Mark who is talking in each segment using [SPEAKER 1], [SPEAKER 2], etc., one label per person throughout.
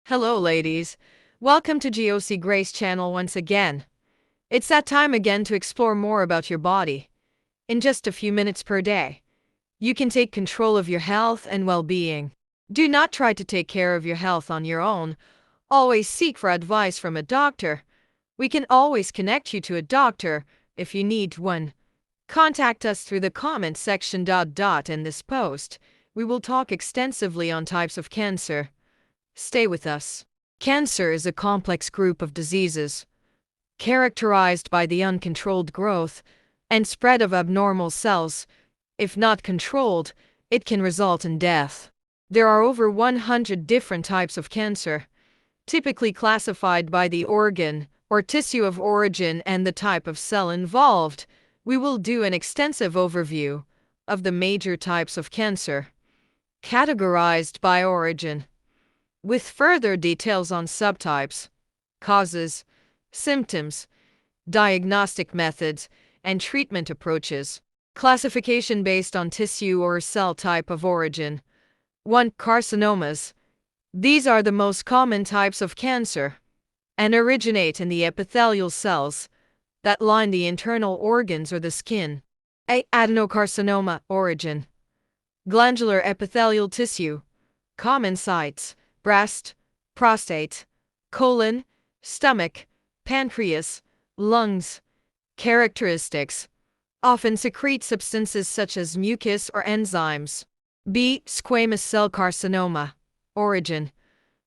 [SPEAKER 1] Hello, ladies. Welcome to GOC Grace channel once again. It's that time again to explore more about your body. In just a few minutes per day, you can take control of your health and well-being. Do not try to take care of your health on your own. Always seek for advice from a doctor. We can always connect you to a doctor if you need one. Contact us through the comment section. In this post, we will talk extensively on types of cancer. Stay with us. Cancer is a complex group of diseases characterized by the uncontrolled growth and spread of abnormal cells. If not controlled, it can result in death. There are over 100 different types of cancer, typically classified by the organ or tissue of origin and the type of cell involved. We will do an extensive overview of the major types of cancer, categorized by origin, with further details on subtypes, causes, symptoms, diagnostic methods, and treatment approaches. Classification based on tissue or cell type of origin. 1. Carcinomas. These are the most common types of cancer and originate in the epithelial cells that line the internal organs or the skin. A. Adenocarcinoma. Origin: glandular epithelial tissue. Common sites: breast, prostate, colon, stomach, pancreas, lungs. Characteristics: often secrete substances such as mucus or enzymes. B. Squamous cell carcinoma. Origin: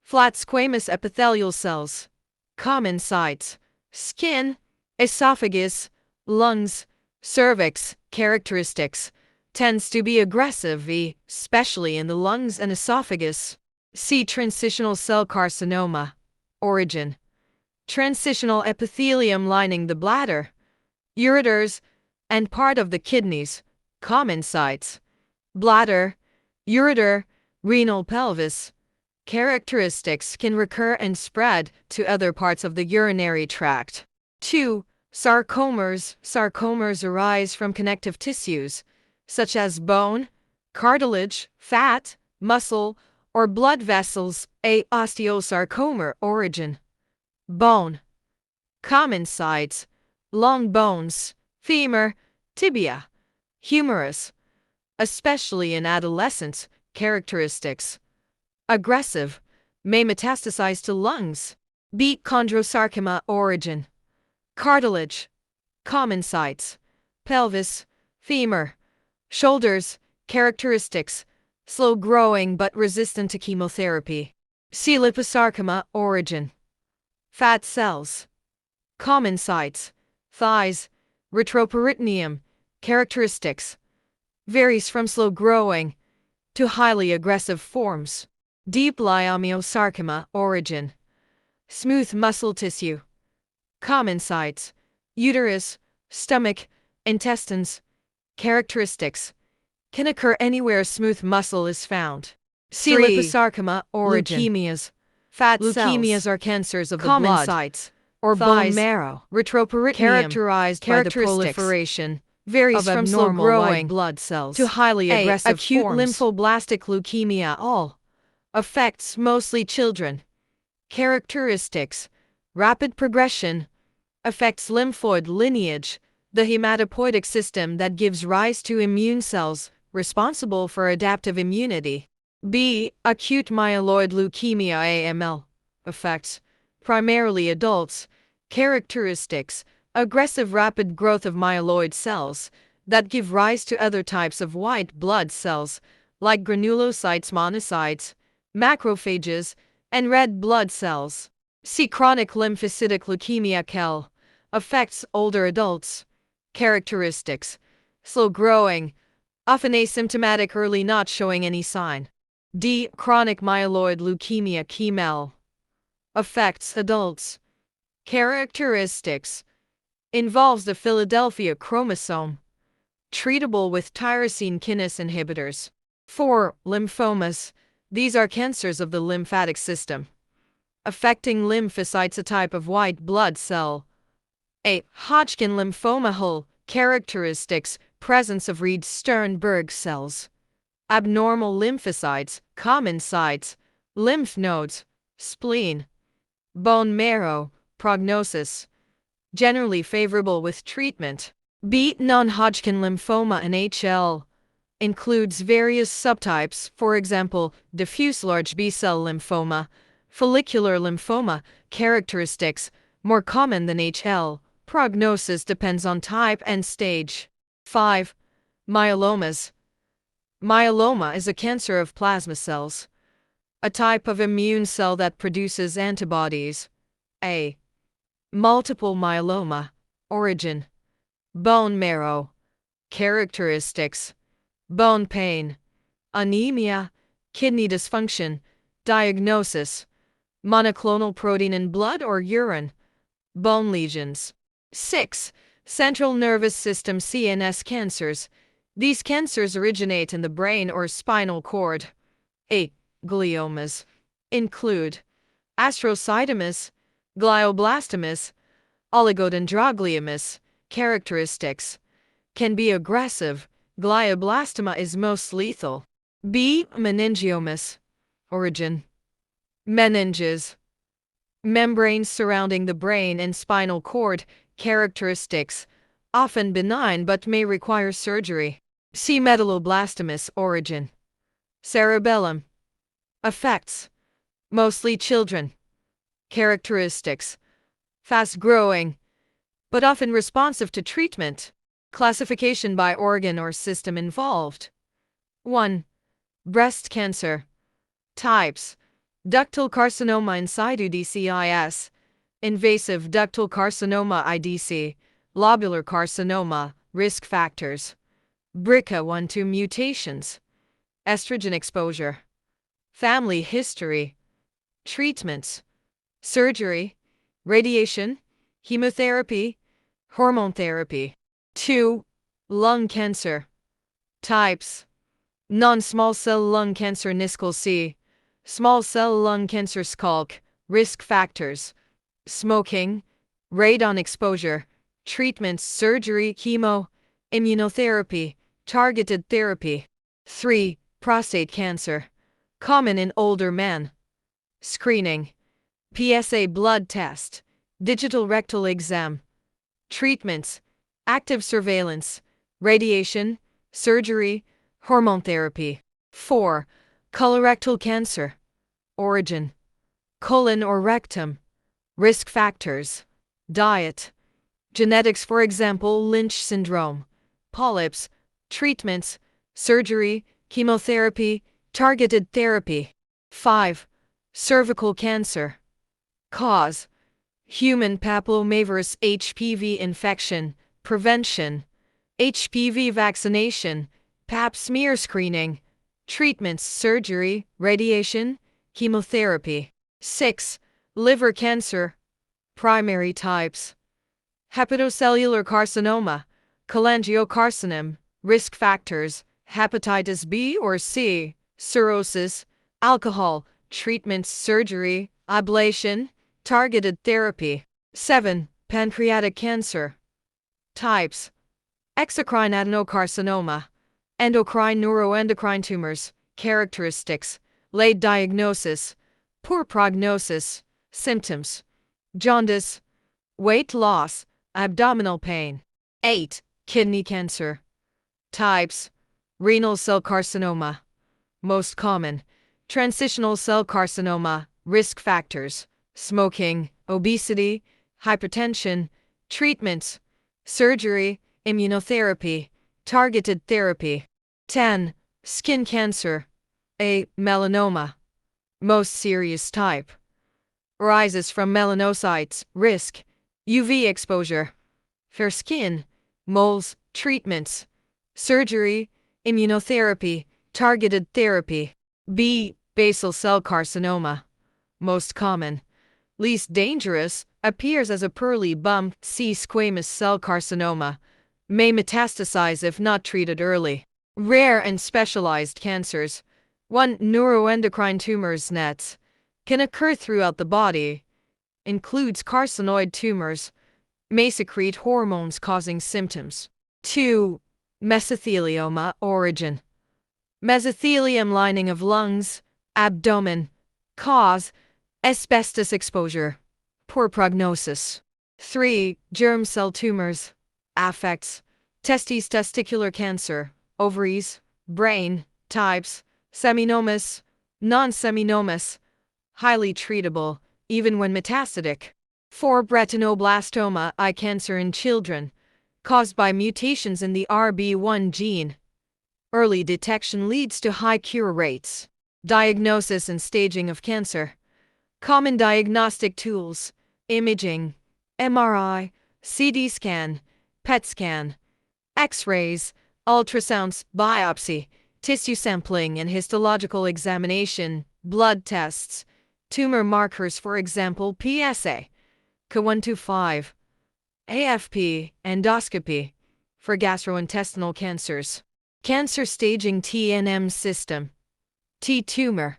[SPEAKER 1] flat squamous epithelial cells. Common sites: skin, esophagus, lungs, cervix. Characteristics: tends to be aggressive, especially in the lungs and esophagus. C. Transitional cell carcinoma. Origin: transitional epithelium lining the bladder, ureters, and part of the kidneys. Common sites: bladder, ureter, renal pelvis. Characteristics: can recur and spread to other parts of the urinary tract. 2. Sarcomeres. Sarcomeres arise from connective tissues, such as bone, cartilage, fat, muscle, or blood vessels. A. Osteosarcoma. Origin: bone. Common sites: long bones, femur, tibia, humerus, especially in adolescents. Characteristics: aggressive, may metastasize to lungs. B. Chondrosarcoma. Origin: cartilage. Common sites: pelvis, femur, shoulders. Characteristics: slow growing but resistant to chemotherapy. C. Liposarcoma. Origin: fat cells. Common sites: thighs, retroperitoneum. Characteristics: varies from slow growing to highly aggressive forms. Deep leiomyosarcoma. Origin: smooth muscle tissue. Common sites: uterus, stomach, intestines. Characteristics: can occur anywhere smooth muscle is found. C. 3. Liposarcoma. Origin: leukemias. Fat Leukemias cells are cancers of the common blood sites or thighs, bone marrow, retroperitoneum. Characterized by the proliferation varies of from slow abnormal growing white blood cells to highly A. aggressive acute forms. lymphoblastic leukemia. All affects mostly children. Characteristics: rapid progression, affects lymphoid lineage, the hematopoietic system that gives rise to immune cells responsible for adaptive immunity. B. Acute myeloid leukemia. AML affects primarily adults. Characteristics: aggressive rapid growth of myeloid cells that give rise to other types of white blood cells like granulocytes, monocytes, macrophages, and red blood cells. C. Chronic lymphocytic leukemia. CLL affects older adults. Characteristics: slow growing, often asymptomatic, early, not showing any sign. D. Chronic myeloid leukemia. CML affects adults. Characteristics: involves the Philadelphia chromosome, treatable with tyrosine kinase inhibitors. 4. Lymphomas. These are cancers of the lymphatic system, affecting lymphocytes, a type of white blood cell. A. Hodgkin lymphoma. Whole. Characteristics: presence of Reed-Sternberg cells, abnormal lymphocytes. Common sites: lymph nodes, spleen, bone marrow, prognosis, generally favorable with treatment. B. Non-Hodgkin lymphoma NHL includes various subtypes, for example, diffuse large B-cell lymphoma, follicular lymphoma, characteristics, more common than HL. Prognosis depends on type and stage. 5. Myelomas. Myeloma is a cancer of plasma cells, a type of immune cell that produces antibodies. A. Multiple myeloma. Origin. Bone marrow. Characteristics. Bone pain. Anemia. Kidney dysfunction. Diagnosis. Monoclonal protein in blood or urine. Bone lesions. 6. Central nervous system CNS cancers. These cancers originate in the brain or spinal cord. 8. Gliomas include astrocytomas, glioblastomas, oligodendrogliomas. Characteristics: can be aggressive. Glioblastoma is most lethal. B. Meningiomas. Origin: meninges, membranes surrounding the brain and spinal cord. Characteristics: often benign but may require surgery. C. Medulloblastomas. Origin: cerebellum. Effects: mostly children. Characteristics: fast-growing, but often responsive to treatment. Classification by organ or system involved. 1. Breast cancer. Types: ductal carcinoma in situ DCIS, invasive ductal carcinoma IDC, lobular carcinoma. Risk factors: BRCA1-2 mutations, estrogen exposure, family history. Treatments: surgery, radiation, chemotherapy, hormone therapy. 2. Lung cancer. Types: non-small cell lung cancer NSCLC C, small cell lung cancer SCLC. Risk factors: smoking, radon exposure. Treatments: surgery, chemo, immunotherapy, targeted therapy. 3. Prostate cancer. Common in older men. Screening: PSA blood test, digital rectal exam. Treatments: active surveillance, radiation, surgery, hormone therapy. 4. Colorectal cancer. Origin: colon or rectum. Risk factors: diet, genetics, for example, Lynch syndrome, polyps. Treatments: surgery, chemotherapy, targeted therapy. 5. Cervical cancer. Cause: human papillomavirus HPV infection. Prevention: HPV vaccination, pap smear screening. Treatments: surgery, radiation, chemotherapy. 6. Liver cancer. Primary types: hepatocellular carcinoma, cholangiocarcinoma. Risk factors: hepatitis B or C, cirrhosis, alcohol. Treatments: surgery, ablation, targeted therapy. 7. Pancreatic cancer. Types: exocrine adenocarcinoma, endocrine neuroendocrine tumors. Characteristics: late diagnosis, poor prognosis. Symptoms: jaundice, weight loss, abdominal pain. 8. Kidney cancer. Types: renal cell carcinoma, most common, transitional cell carcinoma. Risk factors: smoking, obesity, hypertension. Treatments: surgery, immunotherapy, targeted therapy. 10. Skin cancer. A. Melanoma, most serious type. Arises from melanocytes. Risk: UV exposure, fair skin, moles. Treatments: surgery, immunotherapy, targeted therapy. B. Basal cell carcinoma, most common, least dangerous, appears as a pearly bump. C. Squamous cell carcinoma, may metastasize if not treated early. Rare and specialized cancers. 1. Neuroendocrine tumors NETs can occur throughout the body, includes carcinoid tumors, may secrete hormones causing symptoms. 2. Mesothelioma. Origin: mesothelium lining of lungs, abdomen. Cause: Asbestos exposure. Poor prognosis. 3. Germ cell tumors. Affects testes, testicular cancer, ovaries, brain. Types: seminomus, non-seminomus, highly treatable, even when metastatic. 4. Retinoblastoma, eye cancer in children, caused by mutations in the RB1 gene. Early detection leads to high cure rates. Diagnosis and staging of cancer. Common diagnostic tools: imaging, MRI, CT scan, PET scan, X-rays, ultrasounds, biopsy, tissue sampling and histological examination, blood tests, tumor markers, for example PSA, Ca125, AFP, endoscopy, for gastrointestinal cancers. Cancer staging TNM system. T. Tumor.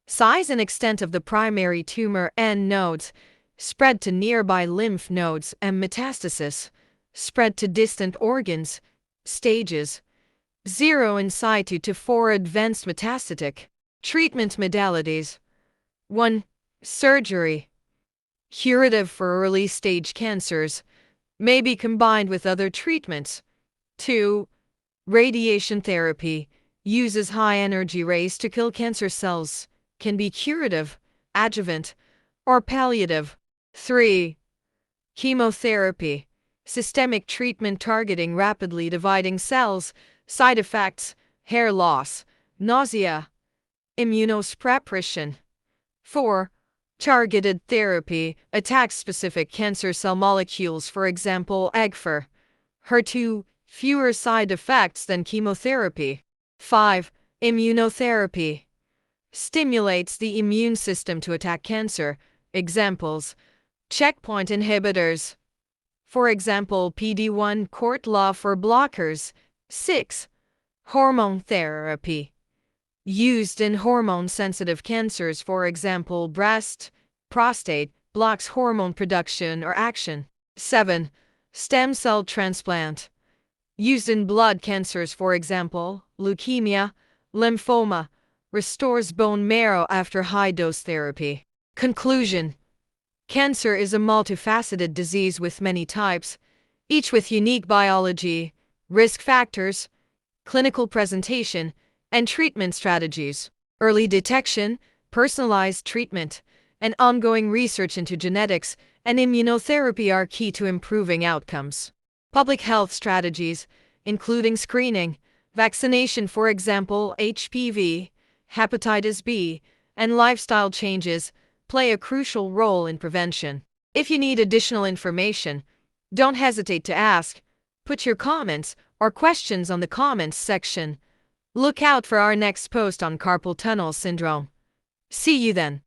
[SPEAKER 1] Size and extent of the primary tumor, N nodes, spread to nearby lymph nodes, M. Metastasis, spread to distant organs. Stages: 0 in situ to 4 advanced metastatic. Treatment modalities: 1. Surgery. Curative for early stage cancers, may be combined with other treatments. 2. Radiation therapy. Uses high energy rays to kill cancer cells. Can be curative, adjuvant, or palliative. 3. Chemotherapy. Systemic treatment targeting rapidly dividing cells. Side effects: hair loss, nausea, immunosuppression. 4. Targeted therapy. Attacks specific cancer cell molecules, for example EGFR, HER2, fewer side effects than chemotherapy. 5. Immunotherapy. Stimulates the immune system to attack cancer. Examples: checkpoint inhibitors, for example PD-1, Cortla for blockers. 6. Hormone therapy. Used in hormone-sensitive cancers, for example breast, prostate, blocks hormone production or action. 7. Stem cell transplant. Used in blood cancers, for example leukemia, lymphoma, restores bone marrow after high-dose therapy. Conclusion: cancer is a multifaceted disease with many types, each with unique biology, risk factors, clinical presentation, and treatment strategies. Early detection, personalized treatment, and ongoing research into genetics and immunotherapy are key to improving outcomes. Public health strategies, including screening, vaccination, for example HPV, hepatitis B, and lifestyle changes, play a crucial role in prevention. If you need additional information, don't hesitate to ask. Put your comments or questions on the comments section. Look out for our next post on carpal tunnel syndrome. See you then.